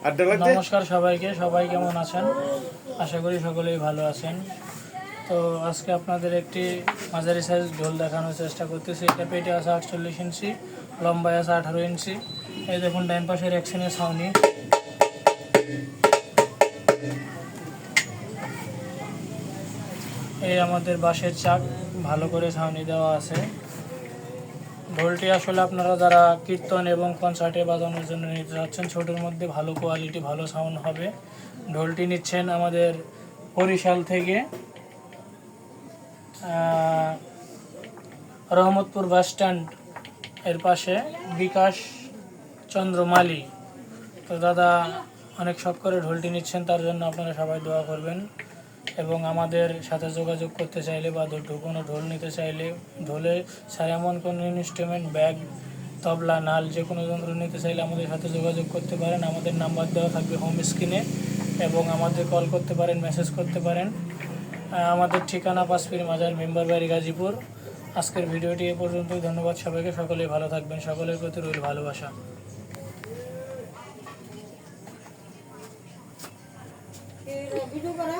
নমস্কার সবাইকে, সবাই কেমন আছেন? আশা করি সকলেই ভালো আছেন। তো আজকে আপনাদের একটি মাঝারি সাইজ ঢোল দেখানোর চেষ্টা করতেছি। এটা পেটে আছে 48 ইঞ্চি, লম্বায় আছে 18 ইঞ্চি। এই দেখুন ডাইন পাশের অ্যাকশনের ছাউনি। এই আমাদের বাঁশের চাক, ভালো করে ছাউনি দেওয়া আছে। ঢোলটি আসলে আপনারা যারা কীর্তন এবং কনসার্টে বাজানোর জন্য নিতে যাচ্ছেন, ছোটোর মধ্যে ভালো কোয়ালিটি, ভালো সাউন্ড হবে। ঢোলটি নিচ্ছেন আমাদের বরিশাল থেকে, রহমতপুর বাস স্ট্যান্ড এর পাশে বিকাশ চন্দ্র মালি। তো দাদা অনেক শখ করে ঢোলটি নিচ্ছেন, তার জন্য আপনারা সবাই দোয়া করবেন। এবং আমাদের সাথে যোগাযোগ করতে চাইলে বা কোনো ঢোল নিতে চাইলে, ঢোলে ছাড়া এমন কোনো ইনস্ট্রুমেন্ট, ব্যাগ, তবলা, নাল, যে কোনো যন্ত্র নিতে চাইলে আমাদের সাথে যোগাযোগ করতে পারেন। আমাদের নাম্বার দেওয়া থাকবে হোম স্ক্রিনে, এবং আমাদের কল করতে পারেন, মেসেজ করতে পারেন। আমাদের ঠিকানা পাঁচপীর মাজার, মেম্বার বাড়ি, গাজীপুর। আজকের ভিডিওটি এ পর্যন্তই। ধন্যবাদ সবাইকে। সকলেই ভালো থাকবেন। সকলের প্রতি রইল ভালোবাসা। ভিডিও করা